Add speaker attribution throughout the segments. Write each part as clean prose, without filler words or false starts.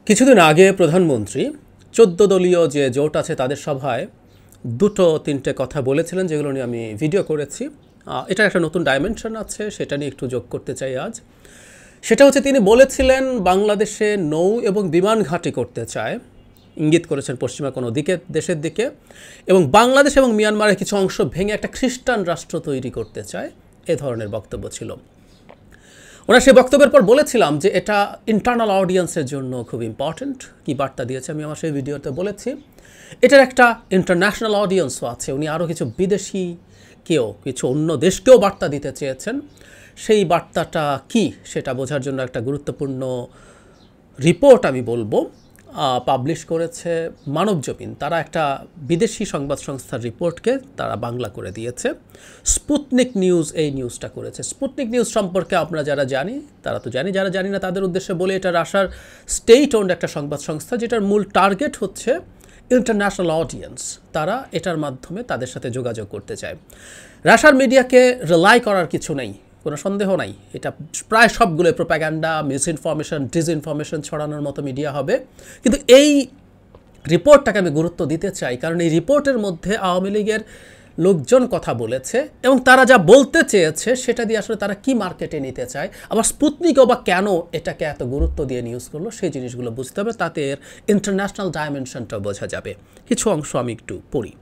Speaker 1: কিছুদিন আগে প্রধানমন্ত্রী 14 দলীয় যে জোট আছে তাদের সভায় দুটো তিনটে কথা বলেছিলেন, যেগুলো নিয়ে আমি ভিডিও করেছি। এটার একটা নতুন ডাইমেনশন আছে, সেটা নিয়ে একটু যোগ করতে চাই আজ। সেটা হচ্ছে, তিনি বলেছিলেন বাংলাদেশে নৌ এবং বিমান ঘাঁটি করতে চায়, ইঙ্গিত করেছেন পশ্চিমা কোনো দেশের দিকে, এবং বাংলাদেশ এবং মিয়ানমারের কিছু অংশ ভেঙে একটা খ্রিস্টান রাষ্ট্র তৈরি করতে চায়, এ ধরনের বক্তব্য ছিল ওনার। সেই বক্তব্যের পর বলেছিলাম যে এটা ইন্টারনাল অডিয়েন্সের জন্য খুব ইম্পর্ট্যান্ট। কী বার্তা দিয়েছে আমি আমার সেই ভিডিওতে বলেছি। এটার একটা ইন্টারন্যাশনাল অডিয়েন্সও আছে। উনি আরও কিছু বিদেশিকেও, কিছু অন্য দেশকেও বার্তা দিতে চেয়েছেন। সেই বার্তাটা কি সেটা বোঝার জন্য একটা গুরুত্বপূর্ণ রিপোর্ট আমি বলবো পাবলিশ করেছে মানবজমিন। তারা একটা বিদেশি সংবাদ সংস্থার রিপোর্টকে তারা বাংলা করে দিয়েছে। স্পুটনিক নিউজ এই নিউজটা করেছে। স্পুটনিক নিউজ সম্পর্কে আপনারা যারা জানি তারা তো জানি, যারা জানি না তাদের উদ্দেশ্যে বলে, এটা রাশিয়ার স্টেট ওন্ড একটা সংবাদ সংস্থা, যেটার মূল টার্গেট হচ্ছে ইন্টারন্যাশনাল অডিয়েন্স। তারা এটার মাধ্যমে তাদের সাথে যোগাযোগ করতে চায়। রাশিয়ার মিডিয়াকে রিলাই করার কিছু নেই, কোনো সন্দেহ নাই। এটা প্রায় সবগুলো প্রোপাগ্যান্ডা, মিসইনফরমেশন, ডিসইনফরমেশন ছড়ানোর মতো মিডিয়া হবে। কিন্তু এই রিপোর্টটাকে আমি গুরুত্ব দিতে চাই, কারণ এই রিপোর্টের মধ্যে আওয়ামী লীগের লোকজন কথা বলেছে এবং তারা যা বলতে চেয়েছে সেটা দিয়ে আসলে তারা কি মার্কেটে নিতে চায়। আবার স্পুটনিকও বা কেন এটাকে এত গুরুত্ব দিয়ে নিউজ করলো, সেই জিনিসগুলো বুঝতে হবে, তাতে এর ইন্টারন্যাশনাল ডাইমেনশনটাও বোঝা যাবে। কিছু অংশ আমি একটু পড়ি।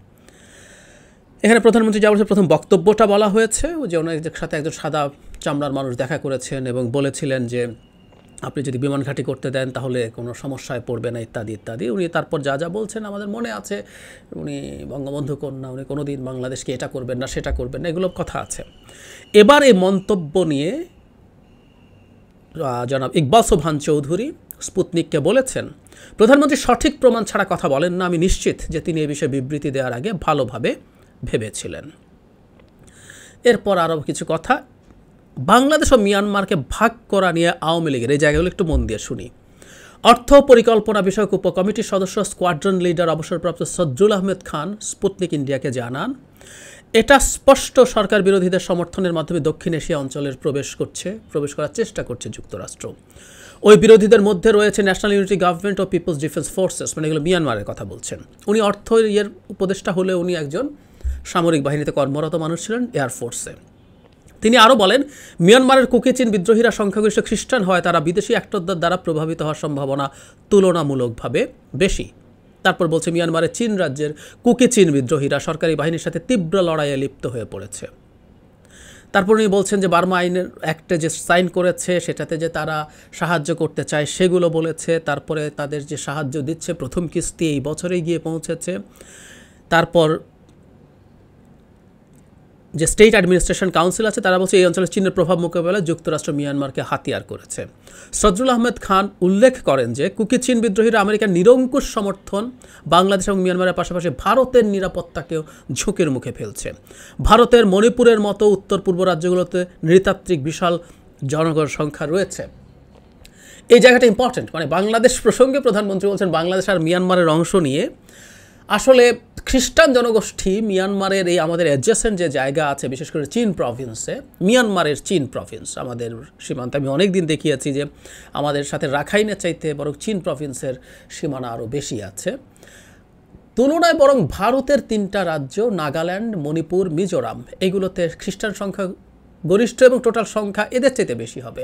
Speaker 1: এখানে প্রধানমন্ত্রী যা বলছে, প্রথম বক্তব্যটা বলা হয়েছে যে ওনার সাথে একজন সাদা চামড়ার মানুষ দেখা করেছেন এবং বলেছিলেন যে আপনি যদি বিমান ঘাঁটি করতে দেন তাহলে কোনো সমস্যায় পড়বে না, ইত্যাদি ইত্যাদি। উনি তারপর যা যা বলছেন আমাদের মনে আছে। উনি বঙ্গবন্ধু কন্যা, উনি কোনো দিন বাংলাদেশকে এটা করবেন না, সেটা করবেন না, এগুলো কথা আছে। এবার এই মন্তব্য নিয়ে জনাব ইকবাল সোবহান চৌধুরী স্পুটনিককে বলেছেন, প্রধানমন্ত্রী সঠিক প্রমাণ ছাড়া কথা বলেন না। আমি নিশ্চিত যে তিনি এই বিষয়ে বিবৃতি দেওয়ার আগে ভালোভাবে ভেবেছিলেন। এরপর আরও কিছু কথা। বাংলাদেশ ও মিয়ানমারকে ভাগ করা নিয়ে আওয়ামী লীগের এই জায়গাগুলো একটু মন দিয়ে শুনি। অর্থ পরিকল্পনা বিষয়ক উপকমিটির সদস্য স্কোয়াড্রন লিডার অবসরপ্রাপ্ত সদরুল আহমেদ খান স্পুটনিক ইন্ডিয়াকে জানান, এটা স্পষ্ট সরকার বিরোধীদের সমর্থনের মাধ্যমে দক্ষিণ এশিয়া অঞ্চলের প্রবেশ করার চেষ্টা করছে যুক্তরাষ্ট্র। ওই বিরোধীদের মধ্যে রয়েছে ন্যাশনাল ইউনিটি গভর্নমেন্ট ও পিপলস ডিফেন্স ফোর্সেস, মানে এগুলো মিয়ানমারের কথা বলছেন। উনি অর্থ ইয়ের উপদেষ্টা হলে উনি একজন সামরিক বাহিনীতে কর্মরত মানুষ ছিলেন, এয়ারফোর্সে। তিনি আরও বলেন, মিয়ানমারের কুকিচিন বিদ্রোহীরা সংখ্যাগরিষ্ঠ খ্রিস্টান হয়, তারা বিদেশি অ্যাক্টরদের দ্বারা প্রভাবিত হওয়ার সম্ভাবনা তুলনামূলকভাবে বেশি। তারপর বলছে, মিয়ানমারের চীন রাজ্যের কুকিচিন বিদ্রোহীরা সরকারি বাহিনীর সাথে তীব্র লড়াইয়ে লিপ্ত হয়ে পড়েছে। তারপর উনি বলছেন যে বার্মা আইনের অ্যাক্টে যে সাইন করেছে সেটাতে যে তারা সাহায্য করতে চায় সেগুলো বলেছে। তারপরে তাদের যে সাহায্য দিচ্ছে প্রথম কিস্তি এই বছরেই গিয়ে পৌঁছেছে। তারপর যে স্টেট অ্যাডমিনিস্ট্রেশন কাউন্সিল আছে তারা বলছে এই অঞ্চলে চীনের প্রভাব মোকাবেলায় যুক্তরাষ্ট্র মিয়ানমারকে হাতিয়ার করেছে। সদরুল আহমেদ খান উল্লেখ করেন যে কুকিচিন বিদ্রোহীরা আমেরিকার নিরঙ্কুশ সমর্থন বাংলাদেশ এবং মিয়ানমারের পাশাপাশি ভারতের নিরাপত্তাকেও ঝুঁকির মুখে ফেলছে। ভারতের মণিপুরের মতো উত্তর পূর্ব রাজ্যগুলোতে নৃতাত্ত্বিক বিশাল জনগণ সংখ্যা রয়েছে। এই জায়গাটা ইম্পর্টেন্ট। মানে বাংলাদেশ প্রসঙ্গে প্রধানমন্ত্রী বলছেন বাংলাদেশ আর মিয়ানমারের অংশ নিয়ে আসলে খ্রিস্টান জনগোষ্ঠী মিয়ানমারের এই আমাদের অ্যাডজেসেন্ট যে জায়গা আছে, বিশেষ করে চীন প্রভিন্সে, মিয়ানমারের চীন প্রভিন্স আমাদের সীমান্তে আমি অনেক দিন দেখিয়েছি যে আমাদের সাথে রাখাইনের চাইতে বরং চীন প্রভিন্সের সীমানা আরও বেশি আছে। তুলনায় বরং ভারতের 3টা রাজ্য নাগাল্যান্ড, মণিপুর, মিজোরাম, এগুলোতে খ্রিস্টান সংখ্যা গরিষ্ঠ এবং টোটাল সংখ্যা এদের চাইতে বেশি হবে।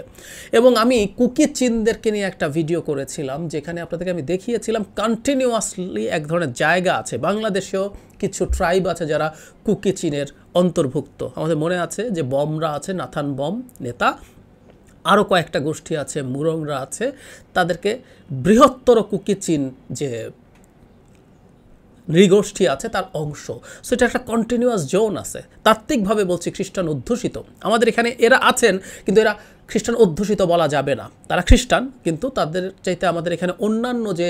Speaker 1: এবং আমি কুকি চীনদেরকে নিয়ে একটা ভিডিও করেছিলাম যেখানে আপনাদেরকে আমি দেখিয়েছিলাম কন্টিনিউয়াসলি এক ধরনের জায়গা আছে, বাংলাদেশেও কিছু ট্রাইব আছে যারা কুকি চীনের অন্তর্ভুক্ত। আমাদের মনে আছে যে বমরা আছে, নাথান বম নেতা, আরও কয়েকটা গোষ্ঠী আছে, মুরংরা আছে, তাদেরকে বৃহত্তর কুকি চীন যে নৃগোষ্ঠী আছে তার অংশ। সো এটা একটা কন্টিনিউয়াস জোন আছে। তাত্ত্বিকভাবে বলছি খ্রিস্টান অধ্যুষিত। আমাদের এখানে এরা আছেন কিন্তু এরা খ্রিস্টান অধ্যুষিত বলা যাবে না। তারা খ্রিস্টান কিন্তু তাদের চাইতে আমাদের এখানে অন্যান্য যে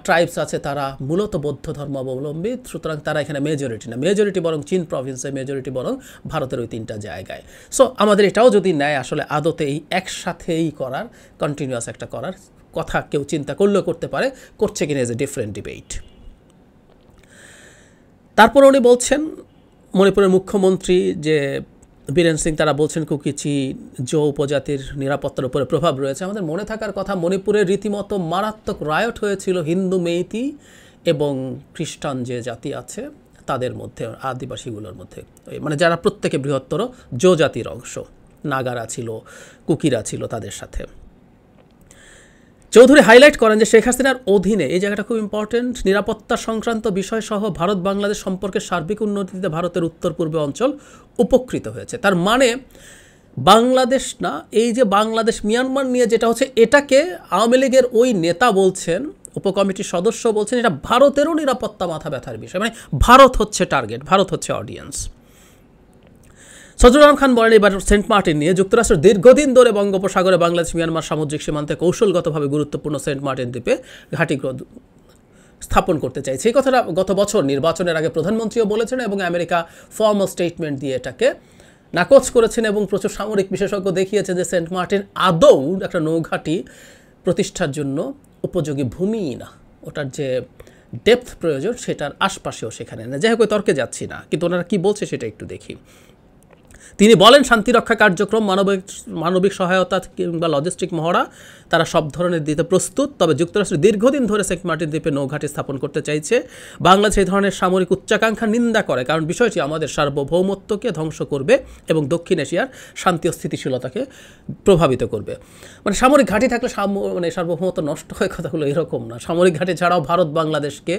Speaker 1: ট্রাইবস আছে তারা মূলত বৌদ্ধ ধর্মাবলম্বী, সুতরাং তারা এখানে মেজরিটি না। মেজরিটি বরং চীন প্রভিন্সে, মেজরিটি বরং ভারতের ওই 3টা জায়গায়। সো আমাদের এটাও যদি নেয় আসলে আদতে এই একসাথেই করার, কন্টিনিউয়াস একটা করার কথা কেউ চিন্তা করলেও করতে পারে, করছে কিনা ইজ এ ডিফারেন্ট ডিবেট। তারপর উনি বলছেন মণিপুরের মুখ্যমন্ত্রী যে বীরেন সিং তারা বলছেন কুকিচি জো উপজাতির নিরাপত্তার উপরে প্রভাব রয়েছে। আমাদের মনে থাকার কথা, মণিপুরে রীতিমতো মারাত্মক রায়ট হয়েছিল হিন্দু, মেইতি এবং খ্রিস্টান যে জাতি আছে তাদের মধ্যে, আদিবাসীগুলোর মধ্যে, মানে যারা প্রত্যেকে বৃহত্তর জো জাতির অংশ, নাগারা ছিল, কুকিরা ছিল তাদের সাথে। চৌধুরী হাইলাইট করেন যে শেখ হাসিনার অধীনে, এই জায়গাটা খুব ইম্পর্টেন্ট, নিরাপত্তা সংক্রান্ত বিষয়সহ ভারত বাংলাদেশ সম্পর্কের সার্বিক উন্নতিতে ভারতের উত্তর পূর্ব অঞ্চল উপকৃত হয়েছে। তার মানে বাংলাদেশ না, এই যে বাংলাদেশ মিয়ানমার নিয়ে যেটা হচ্ছে, এটাকে আওয়ামী লীগের ওই নেতা বলছেন, উপকমিটির সদস্য বলছেন, এটা ভারতেরও নিরাপত্তা মাথা ব্যথার বিষয়, মানে ভারত হচ্ছে টার্গেট, ভারত হচ্ছে অডিয়েন্স। সজরুল আলম খান বলেন এবার সেন্ট মার্টিন নিয়ে, যুক্তরাষ্ট্র দীর্ঘদিন ধরে বঙ্গোপসাগরে বাংলাদেশ মিয়ানমার সামুদ্রিক সীমান্তে কৌশলগতভাবে গুরুত্বপূর্ণ সেন্ট মার্টিন দ্বীপে ঘাঁটি স্থাপন করতে চাইছে। এই কথাটা গত বছর নির্বাচনের আগে প্রধানমন্ত্রীও বলেছেন এবং আমেরিকা ফর্মাল স্টেটমেন্ট দিয়ে এটাকে নাকচ করেছেন এবং প্রচুর সামরিক বিশেষজ্ঞ দেখিয়েছেন যে সেন্ট মার্টিন আদৌ একটা নৌঘাঁটি প্রতিষ্ঠার জন্য উপযোগী ভূমিই না, ওটার যে ডেপথ প্রয়োজন সেটার আশপাশেও সেখানে না। যাই হোক, তর্কে যাচ্ছি না, কিন্তু ওনারা কী বলছে সেটা একটু দেখি। তিনি বলেন শান্তিরক্ষা কার্যক্রম, মানবিক সহায়তা কিংবা লজিস্টিক মহড়া তারা সব ধরনের দিতে প্রস্তুত। তবে যুক্তরাষ্ট্র দীর্ঘদিন ধরে সেন্ট মার্টিন দ্বীপে নৌঘাঁটি স্থাপন করতে চাইছে। বাংলাদেশ এই ধরনের সামরিক উচ্চাকাঙ্ক্ষা নিন্দা করে, কারণ বিষয়টি আমাদের সার্বভৌমত্বকে ধ্বংস করবে এবং দক্ষিণ এশিয়ার শান্তি ও স্থিতিশীলতাকে প্রভাবিত করবে। মানে সামরিক ঘাঁটি থাকলে মানে সার্বভৌমত্ব নষ্ট হয়, কথাগুলো এরকম না। সামরিক ঘাঁটি ছাড়াও ভারত বাংলাদেশকে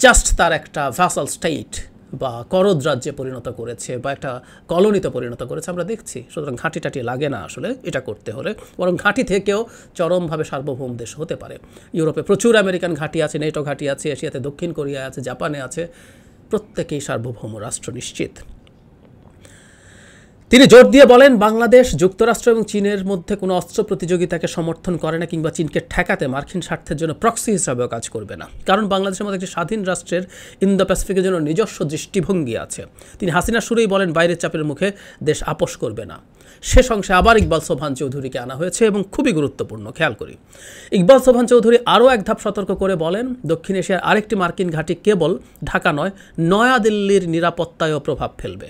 Speaker 1: জাস্ট তার একটা ভ্যাসাল স্টেট বা করদ রাজ্যে পরিণত করেছে বা একটা কলোনিতে পরিণত করেছে, আমরা দেখছি। সুতরাং ঘাঁটি টাটি লাগে না আসলে এটা করতে হলে, বরং ঘাঁটি থেকেও চরমভাবে সার্বভৌম দেশ হতে পারে। ইউরোপে প্রচুর আমেরিকান ঘাঁটি আছে, নেটো ঘাঁটি আছে, এশিয়াতে দক্ষিণ কোরিয়ায় আছে, জাপানে আছে, প্রত্যেকেই সার্বভৌম রাষ্ট্র নিশ্চিত। তিনি জোর দিয়ে বলেন বাংলাদেশ যুক্তরাষ্ট্র এবং চীনের মধ্যে কোনো অস্ত্র প্রতিযোগিতাকে সমর্থন করে না কিংবা চীনকে ঠেকাতে মার্কিন স্বার্থের জন্য প্রক্সি হিসাবেও কাজ করবে না, কারণ বাংলাদেশের মধ্যে একটি স্বাধীন রাষ্ট্রের ইন্দো প্যাসিফিকের জন্য নিজস্ব দৃষ্টিভঙ্গি আছে। তিনি হাসিনা শুরুই বলেন বাইরের চাপের মুখে দেশ আপোষ করবে না। শেষ অংশে আবার ইকবাল সোবহান চৌধুরীকে আনা হয়েছে এবং খুবই গুরুত্বপূর্ণ, খেয়াল করি। ইকবাল সোবহান চৌধুরী আরও এক ধাপ সতর্ক করে বলেন দক্ষিণ এশিয়ার আরেকটি মার্কিন ঘাঁটি কেবল ঢাকা নয়, নয়াদিল্লির নিরাপত্তায়ও প্রভাব ফেলবে।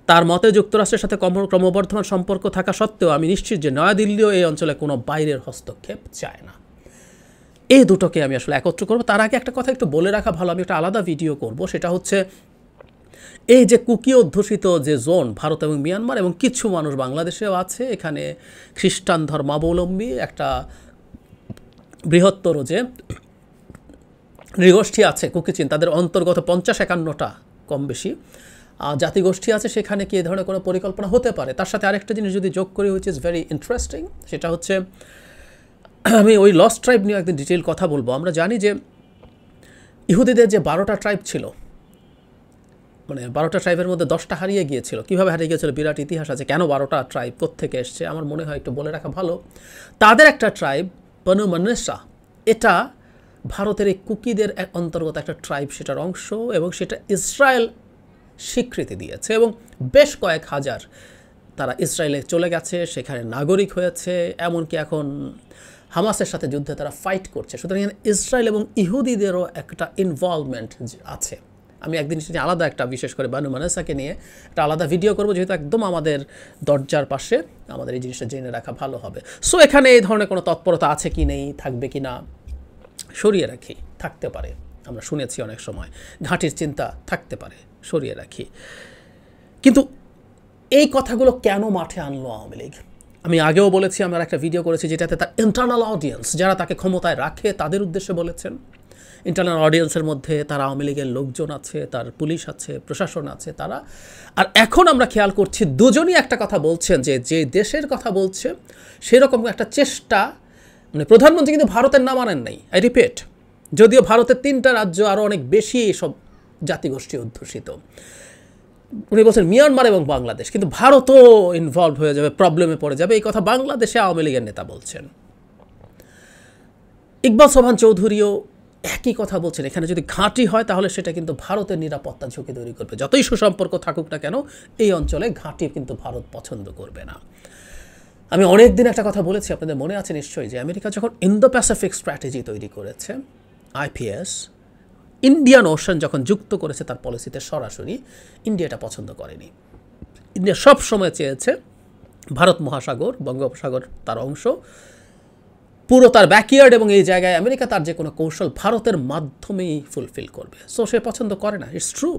Speaker 1: তার মতে যুক্তরাষ্ট্রের সাথে ক্রমবর্ধমান সম্পর্ক থাকা সত্ত্বেও আমি নিশ্চিত যে নয়াদিল্লিও এই অঞ্চলে কোনো বাইরের হস্তক্ষেপ চায় না। এই দুটোকে আমি আসলে একত্র করব। তার আগে একটা কথা একটু বলে রাখা ভালো, আমি একটা আলাদা ভিডিও করব, সেটা হচ্ছে এই যে কুকি অধ্যুষিত যে জোন ভারত এবং মিয়ানমার, এবং কিছু মানুষ বাংলাদেশেও আছে, এখানে খ্রিস্টান ধর্মাবলম্বী একটা বৃহত্তর যে নৃগোষ্ঠী আছে কুকিচিন, তাদের অন্তর্গত 50-51টা কম বেশি জাতিগোষ্ঠী আছে, সেখানে কি এই ধরনের কোনো পরিকল্পনা হতে পারে। তার সাথে আরেকটা জিনিস যদি যোগ করি, হুইচ ইজ ভেরি ইন্টারেস্টিং, সেটা হচ্ছে আমি ওই লস্ট ট্রাইব নিয়ে একদিন ডিটেইল কথা বলবো। আমরা জানি যে ইহুদিদের যে 12টা ট্রাইব ছিল, মানে 12টা ট্রাইবের মধ্যে 10টা হারিয়ে গিয়েছিল। কীভাবে হারিয়ে গিয়েছিল বিরাট ইতিহাস আছে, কেন 12টা ট্রাইব কোত্থেকে এসছে, আমার মনে হয় একটু বলে রাখা ভালো। তাদের একটা ট্রাইব বনু মানসা, এটা ভারতের এই কুকিদের অন্তর্গত একটা ট্রাইব, সেটার অংশ, এবং সেটা ইসরায়েল স্বীকৃতি দিয়েছে এবং বেশ কয়েক হাজার তারা ইসরায়েলে চলে গেছে, সেখানে নাগরিক হয়েছে, এমনকি এখন হামাসের সাথে যুদ্ধে তারা ফাইট করছে। সুতরাং ইসরায়েল এবং ইহুদিদেরও একটা ইনভলভমেন্ট আছে। আমি একদিন সেটা আলাদা একটা, বিশেষ করে বানু মানেসাকে নিয়ে একটা আলাদা ভিডিও করবো, যেহেতু একদম আমাদের দরজার পাশে, আমাদের এই জিনিসটা জেনে রাখা ভালো হবে। সো এখানে এই ধরনের কোনো তৎপরতা আছে কি নেই, থাকবে কি না, সরিয়ে রাখি, থাকতে পারে, আমরা শুনেছি অনেক সময় ঘাঁটির চিন্তা থাকতে পারে, সরিয়ে রাখি। কিন্তু এই কথাগুলো কেন মাঠে আনলো আওয়ামী লীগ? আমি আগেও বলেছি, আমরা একটা ভিডিও করেছি যেটাতে তার ইন্টারনাল অডিয়েন্স যারা তাকে ক্ষমতায় রাখে তাদের উদ্দেশ্যে বলেছেন। ইন্টারনাল অডিয়েন্সের মধ্যে তার আওয়ামী লীগের লোকজন আছে, তার পুলিশ আছে, প্রশাসন আছে, তারা। আর এখন আমরা খেয়াল করছি দুজনই একটা কথা বলছেন, যে যে দেশের কথা বলছে সেরকম একটা চেষ্টা, মানে প্রধানমন্ত্রী কিন্তু ভারতের নাম আনেন নাই, আই রিপিট, যদিও ভারতের 3টা রাজ্য আরও অনেক বেশি সব জাতিগোষ্ঠী অধ্যুষিত। উনি বলছেন মিয়ানমার এবং বাংলাদেশ, কিন্তু ভারতও ইনভলভ হয়ে যাবে, প্রবলেমে পড়ে যাবে, এই কথা বাংলাদেশে আওয়ামী লীগের নেতা বলছেন। ইকবাল সোবহান চৌধুরীও একই কথা বলছেন, এখানে যদি ঘাঁটি হয় তাহলে সেটা কিন্তু ভারতের নিরাপত্তা ঝুঁকি তৈরি করবে। যতই সুসম্পর্ক থাকুক না কেন, এই অঞ্চলে ঘাঁটি কিন্তু ভারত পছন্দ করবে না। আমি অনেক দিন একটা কথা বলেছি, আপনাদের মনে আছে নিশ্চয়ই, যে আমেরিকা যখন ইন্দো প্যাসিফিক স্ট্র্যাটেজি তৈরি করেছে, IPS, ইন্ডিয়ান ওশান যখন যুক্ত করেছে তার পলিসিতে সরাসরি, ইন্ডিয়াটা পছন্দ করেনি। ইন্ডিয়া সব সময় চেয়েছে ভারত মহাসাগর, বঙ্গোপসাগর তার অংশ, পুরো তার ব্যাকইয়ার্ড, এবং এই জায়গায় আমেরিকা তার যে কোনো কৌশল ভারতের মাধ্যমেই ফুলফিল করবে। সো সে পছন্দ করে না, ইটস ট্রু।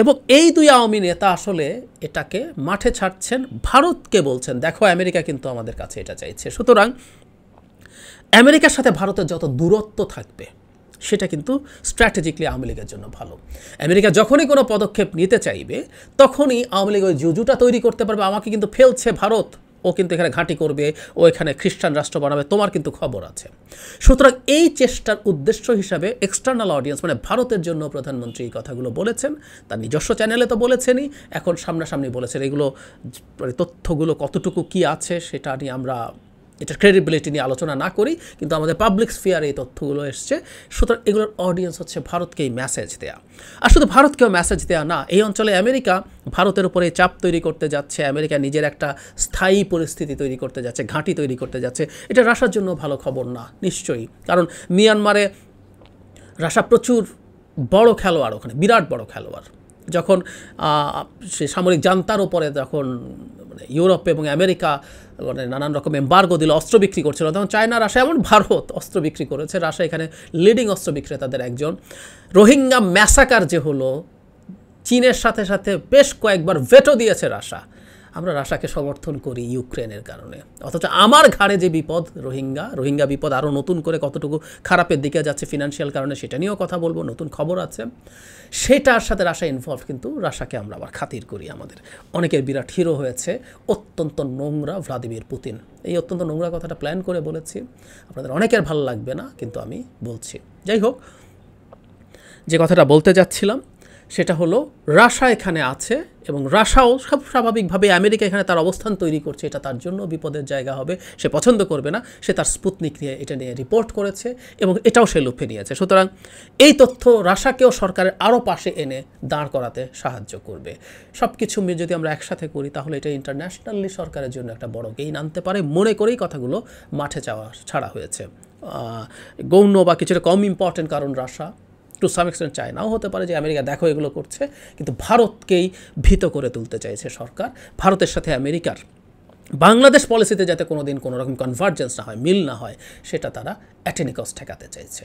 Speaker 1: এবং এই দুই আওয়ামী নেতা আসলে এটাকে মাঠে ছাড়ছেন, ভারতকে বলছেন দেখো আমেরিকা কিন্তু আমাদের কাছে এটা চাইছে। সুতরাং আমেরিকার সাথে ভারতের যত দূরত্ব থাকবে সেটা কিন্তু স্ট্র্যাটেজিক্যালি আওয়ামী লীগের জন্য ভালো। আমেরিকা যখনই কোনো পদক্ষেপ নিতে চাইবে তখনই আওয়ামী লীগ ওই জুজুটা তৈরি করতে পারবে, আমাকে কিন্তু ফেলছে ভারত, ও কিন্তু এখানে ঘাঁটি করবে, ও এখানে খ্রিস্টান রাষ্ট্র বানাবে, তোমার কিন্তু খবর আছে। সুতরাং এই চেষ্টার উদ্দেশ্য হিসাবে এক্সটার্নাল অডিয়েন্স মানে ভারতের জন্য প্রধানমন্ত্রী এই কথাগুলো বলেছেন, তার নিজস্ব চ্যানেলে তো বলেছেনই, এখন সামনাসামনি বলেছেন। এগুলো তথ্যগুলো কতটুকু কি আছে সেটা নিয়ে আমরা এটা ক্রেডিবিলিটি নিয়ে আলোচনা না করি, কিন্তু আমাদের পাবলিক স্ফিয়ারে এই তথ্যগুলো এসছে। সুতরাং এগুলোর অডিয়েন্স হচ্ছে ভারতকেই মেসেজ দেয়া। আর শুধু ভারতকেও মেসেজ দেয়া না, এই অঞ্চলে আমেরিকা ভারতের উপরে চাপ তৈরি করতে যাচ্ছে, আমেরিকা নিজের একটা স্থায়ী পরিস্থিতি তৈরি করতে যাচ্ছে, ঘাঁটি তৈরি করতে যাচ্ছে। এটা রাশিয়ার জন্য ভালো খবর না নিশ্চয়ই, কারণ মিয়ানমারে রাশিয়া প্রচুর বড় খেলোয়াড়, ওখানে বিরাট বড় খেলোয়াড়। যখন সে সামরিক জান্তার উপরে যখন মানে ইউরোপ এবং আমেরিকা মানে নানান রকম এম্বার্গো দিল, অস্ত্র বিক্রি করছিল, তখন চায়না, রাশিয়া এমন ভারত অস্ত্র বিক্রি করেছে। রাশিয়া এখানে লিডিং অস্ত্র বিক্রেতাদের একজন। রোহিঙ্গা ম্যাসাকার যে হলো, চীনের সাথে সাথে বেশ কয়েকবার ভেটো দিয়েছে রাশিয়া। আমরা রাশিয়াকে সমর্থন করি ইউক্রেনের কারণে, অথচ আমার ঘাড়ে যে বিপদ রোহিঙ্গা বিপদ আরও নতুন করে কতটুকু খারাপের দিকে যাচ্ছে ফিনান্সিয়াল কারণে, সেটা নিয়েও কথা বলবো, নতুন খবর আছে। সেটার সাথে রাশিয়া ইনভলভ, কিন্তু রাশিয়াকে আমরা আবার খাতির করি। আমাদের অনেকের বিরাট হিরো হয়েছে অত্যন্ত নোংরা ভ্লাদিমির পুতিন। এই অত্যন্ত নোংরা কথাটা প্ল্যান করে বলেছি, আপনাদের অনেকের ভালো লাগবে না, কিন্তু আমি বলছি। যাই হোক, যে কথাটা বলতে যাচ্ছিলাম সেটা হলো রাশিয়া এখানে আছে, এবং রাশিয়াও সব স্বাভাবিকভাবে আমেরিকা এখানে তার অবস্থান তৈরি করছে, এটা তার জন্য বিপদের জায়গা হবে, সে পছন্দ করবে না। সে তার স্পুতনিক নিয়ে এটা নিয়ে রিপোর্ট করেছে এবং এটাও সে লুফে নিয়েছে। সুতরাং এই তথ্য রাশিয়াকেও সরকারের আরও পাশে এনে দাঁড় করাতে সাহায্য করবে। সব কিছু যদি আমরা একসাথে করি তাহলে এটা ইন্টারন্যাশনালি সরকারের জন্য একটা বড় গেইন আনতে পারে, মনে করেই কথাগুলো মাঠে ছাড়া হয়েছে। গৌণ বা কিছুটা কম ইম্পর্টেন্ট কারণ রাশিয়া, টু সাম এক্সটেন্ট চায়নাও হতে পারে যে আমেরিকা দেখো এগুলো করছে, কিন্তু ভারতকেই ভীত করে তুলতে চাইছে সরকার। ভারতের সাথে আমেরিকার বাংলাদেশ পলিসিতে যাতে কোনো দিন কোনো রকম কনভার্জেন্স না হয়, মিল না হয়, সেটা তারা অ্যাট এনি কস্ট ঠেকাতে চাইছে।